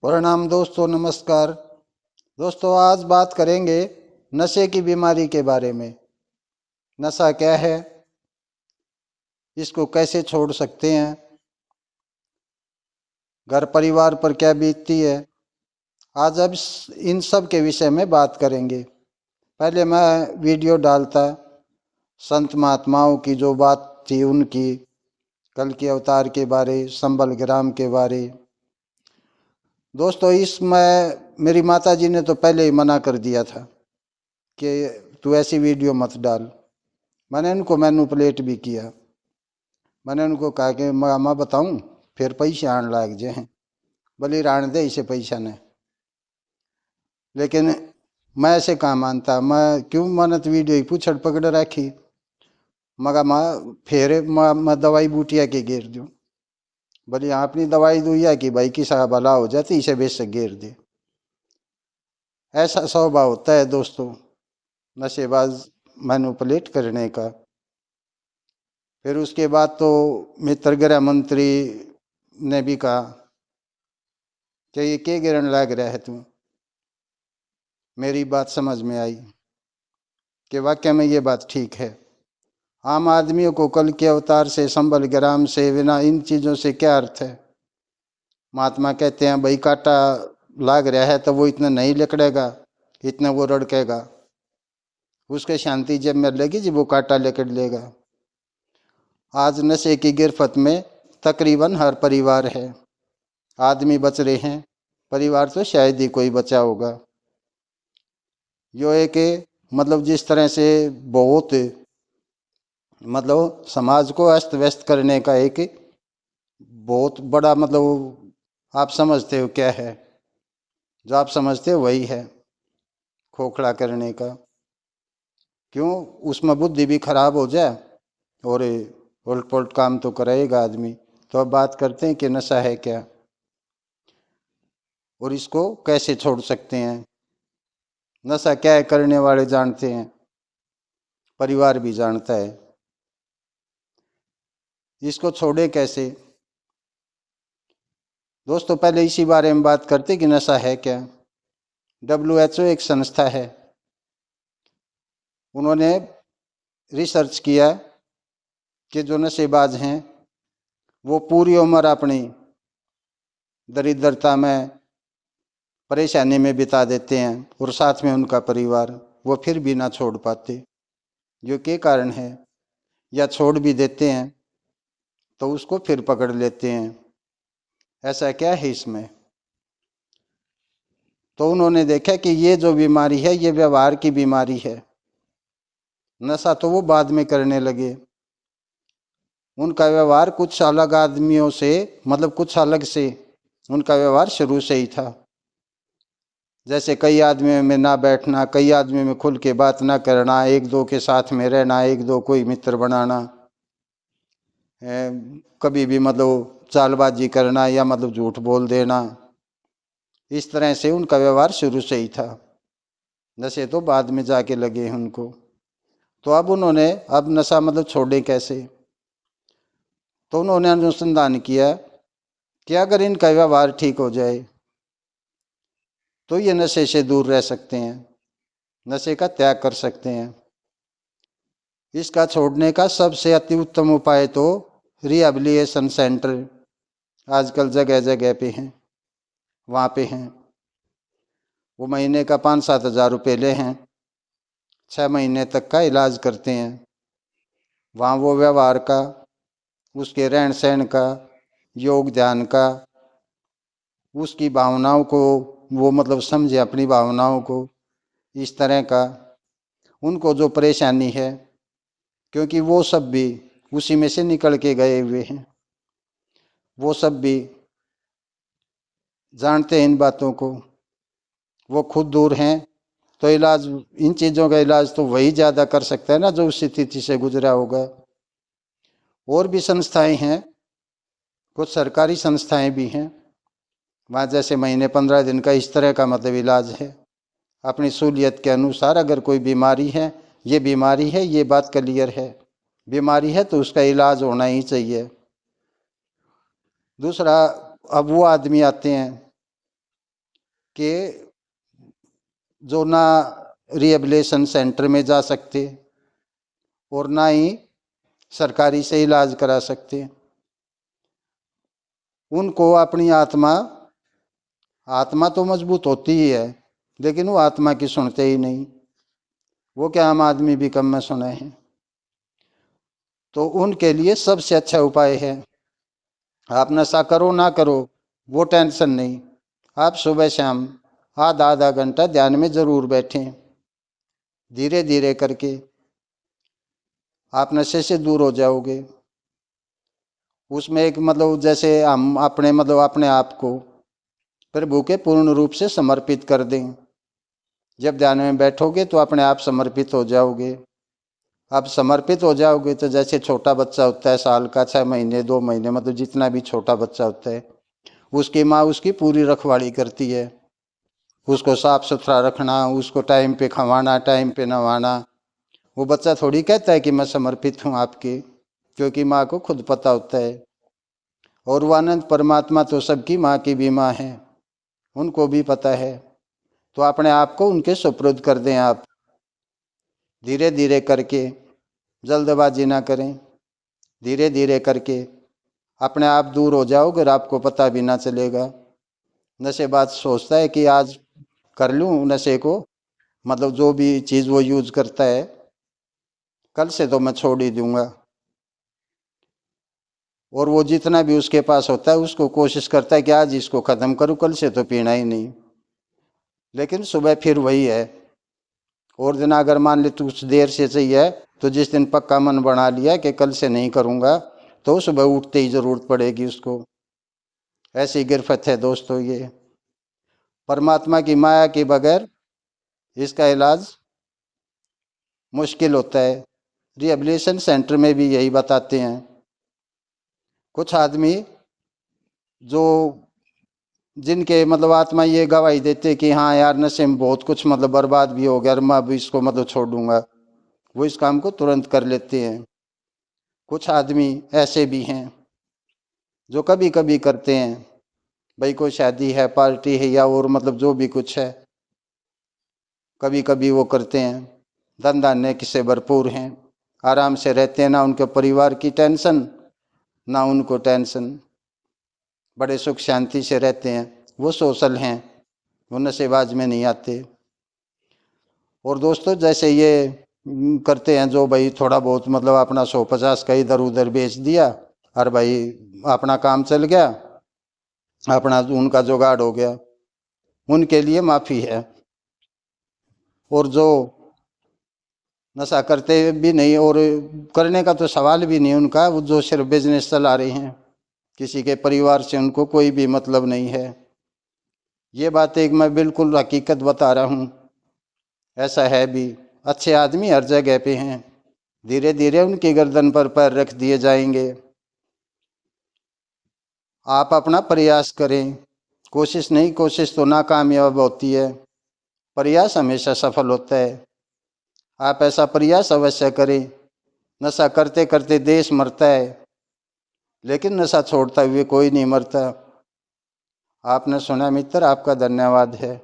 प्रणाम दोस्तों, नमस्कार दोस्तों। आज बात करेंगे नशे की बीमारी के बारे में। नशा क्या है, इसको कैसे छोड़ सकते हैं, घर परिवार पर क्या बीतती है। आज अब इन सब के विषय में बात करेंगे। पहले मैं वीडियो डालता संत महात्माओं की जो बात थी उनकी, कल के अवतार के बारे, संबल ग्राम के बारे। दोस्तों, इसमें मेरी माता जी ने तो पहले ही मना कर दिया था कि तू ऐसी वीडियो मत डाल। मैंने उनको मैनुपुलेट भी किया। मैंने उनको कहा कि मैं बताऊं फिर पैसे आने लग जाए, भले राण दे इसे पैसा ने। लेकिन मैं ऐसे कहाँ मानता, मैं क्यों मानत वीडियो ही पूछड़ पकड़ रखी। मगा फिर मैं दवाई बूटिया के गिर दूँ, भले यहाँ अपनी दवाई दुइया कि भाई किसा भला हो जाती, इसे बेच से गिर दे। ऐसा स्वभाव होता है दोस्तों नशेबाज मैनुपुलेट करने का। फिर उसके बाद तो मित्र गृह मंत्री ने भी कहा कि ये क्या गिरन लग रहा है तू। मेरी बात समझ में आई कि वाकई में ये बात ठीक है। आम आदमियों को कल के अवतार से, संबल ग्राम से, बिना इन चीज़ों से क्या अर्थ है। महात्मा कहते हैं भाई कांटा लाग रहा है तो वो इतना नहीं लिकड़ेगा, इतना वो रड़केगा, उसके शांति जब मिलेगी जब वो कांटा लिकड़ लेगा। आज नशे की गिरफ्त में तकरीबन हर परिवार है। आदमी बच रहे हैं, परिवार तो शायद ही कोई बचा होगा। जो एक मतलब जिस तरह से बहुत मतलब समाज को अस्त व्यस्त करने का एक बहुत बड़ा मतलब आप समझते हो क्या है, जो आप समझते हो वही है खोखला करने का। क्यों, उसमें बुद्धि भी खराब हो जाए और उलट पुलट काम तो करेगा आदमी। तो अब बात करते हैं कि नशा है क्या और इसको कैसे छोड़ सकते हैं। नशा क्या है करने वाले जानते हैं, परिवार भी जानता है। इसको छोड़े कैसे दोस्तों, पहले इसी बारे में बात करते कि नशा है क्या। WHO एक संस्था है, उन्होंने रिसर्च किया कि जो नशेबाज हैं वो पूरी उम्र अपनी दरिद्रता में, परेशानी में बिता देते हैं और साथ में उनका परिवार, वो फिर भी ना छोड़ पाते। जो के कारण है, या छोड़ भी देते हैं तो उसको फिर पकड़ लेते हैं। ऐसा क्या है इसमें। तो उन्होंने देखा कि ये जो बीमारी है ये व्यवहार की बीमारी है। नशा तो वो बाद में करने लगे, उनका व्यवहार कुछ अलग आदमियों से, मतलब कुछ अलग से उनका व्यवहार शुरू से ही था। जैसे कई आदमियों में ना बैठना, कई आदमियों में खुल के बात ना करना, एक दो के साथ में रहना, एक दो कोई मित्र बनाना, कभी भी मतलब चालबाजी करना या मतलब झूठ बोल देना। इस तरह से उनका व्यवहार शुरू से ही था। नशे तो बाद में जाके लगे हैं उनको। तो अब उन्होंने अब नशा मतलब छोड़े कैसे। तो उन्होंने अनुसंधान किया कि अगर इनका व्यवहार ठीक हो जाए तो ये नशे से दूर रह सकते हैं, नशे का त्याग कर सकते हैं। इसका छोड़ने का सबसे अति उत्तम उपाय तो रिहैबिलिटेशन सेंटर आजकल जगह जगह पे हैं, वहाँ पे हैं। वो महीने का 5-7 हज़ार रुपये ले हैं, 6 महीने तक का इलाज करते हैं। वहाँ वो व्यवहार का, उसके रहन सहन का, योग ध्यान का, उसकी भावनाओं को वो मतलब समझे, अपनी भावनाओं को, इस तरह का उनको जो परेशानी है, क्योंकि वो सब भी उसी में से निकल के गए हुए हैं, वो सब भी जानते हैं इन बातों को, वो खुद दूर हैं। तो इलाज, इन चीज़ों का इलाज तो वही ज़्यादा कर सकता है ना जो उस स्थिति से गुजरा होगा। और भी संस्थाएं हैं, कुछ सरकारी संस्थाएं भी हैं, वहाँ जैसे महीने 15 दिन का इस तरह का मतलब इलाज है। अपनी सहूलियत के अनुसार अगर कोई बीमारी है, ये बीमारी है, ये बात क्लियर है, बीमारी है तो उसका इलाज होना ही चाहिए। दूसरा, अब वो आदमी आते हैं कि जो ना रिहेबिलिटेशन सेंटर में जा सकते और ना ही सरकारी से इलाज करा सकते। उनको अपनी आत्मा तो मजबूत होती ही है, लेकिन वो आत्मा की सुनते ही नहीं। वो क्या आम आदमी भी कम में सुने हैं। तो उनके लिए सबसे अच्छा उपाय है, आप नशा करो ना करो वो टेंशन नहीं, आप सुबह शाम आधा आधा घंटा ध्यान में जरूर बैठें। धीरे धीरे करके आप नशे से दूर हो जाओगे। उसमें एक मतलब जैसे हम अपने आप को प्रभु के पूर्ण रूप से समर्पित कर दें। जब ध्यान में बैठोगे तो अपने आप समर्पित हो जाओगे। आप समर्पित हो जाओगे तो जैसे छोटा बच्चा होता है, साल का, 6 महीने 2 महीने, मतलब जितना भी छोटा बच्चा होता है, उसकी माँ उसकी पूरी रखवाली करती है। उसको साफ सुथरा रखना, उसको टाइम पे खवाना, टाइम पे नहवाना। वो बच्चा थोड़ी कहता है कि मैं समर्पित हूँ आपके, क्योंकि माँ को खुद पता होता है। और वो अनंत परमात्मा तो सबकी माँ की भी माँ है, उनको भी पता है। तो अपने आप को उनके सुपुर्द कर दें। आप धीरे धीरे करके, जल्दबाजी ना करें, धीरे धीरे करके अपने आप दूर हो जाओगे और आपको पता भी ना चलेगा। नशेबाज सोचता है कि आज कर लूँ नशे को, मतलब जो भी चीज़ वो यूज करता है, कल से तो मैं छोड़ ही दूंगा। और वो जितना भी उसके पास होता है उसको कोशिश करता है कि आज इसको ख़त्म करूँ, कल से तो पीना ही नहीं। लेकिन सुबह फिर वही है। और दिन अगर मान ले तो कुछ देर से चाहिए, तो जिस दिन पक्का मन बना लिया कि कल से नहीं करूँगा, तो सुबह उठते ही ज़रूरत पड़ेगी उसको। ऐसी गिरफ्त है दोस्तों ये। परमात्मा की माया के बगैर इसका इलाज मुश्किल होता है। रिहेबिलिटेशन सेंटर में भी यही बताते हैं। कुछ आदमी जो जिनके मतलब आत्मा ये गवाही देते कि हाँ यार नशे में बहुत कुछ मतलब बर्बाद भी हो गया, मैं अभी इसको मतलब छोड़ दूंगा, वो इस काम को तुरंत कर लेते हैं। कुछ आदमी ऐसे भी हैं जो कभी कभी करते हैं, भाई कोई शादी है, पार्टी है, या और मतलब जो भी कुछ है, कभी कभी वो करते हैं। धंधा नेकी से भरपूर हैं, आराम से रहते हैं, ना उनके परिवार की टेंशन ना उनको टेंशन, बड़े सुख शांति से रहते हैं। वो सोशल हैं, वो नशेबाज में नहीं आते। और दोस्तों जैसे ये करते हैं जो भाई थोड़ा बहुत मतलब अपना 100-50 का इधर उधर बेच दिया और भाई अपना काम चल गया, अपना उनका जुगाड़ हो गया, उनके लिए माफ़ी है। और जो नशा करते भी नहीं और करने का तो सवाल भी नहीं उनका, वो जो सिर्फ बिजनेस चला रहे हैं, किसी के परिवार से उनको कोई भी मतलब नहीं है। ये बात एक मैं बिल्कुल हकीकत बता रहा हूँ, ऐसा है भी। अच्छे आदमी हर जगह पे हैं, धीरे धीरे उनकी गर्दन पर पैर रख दिए जाएंगे। आप अपना प्रयास करें, कोशिश नहीं, कोशिश तो नाकामयाब होती है, प्रयास हमेशा सफल होता है। आप ऐसा प्रयास अवश्य करें। नशा करते करते देश मरता है, लेकिन नशा छोड़ता हुए कोई नहीं मरता। आपने सुना मित्र, आपका धन्यवाद है।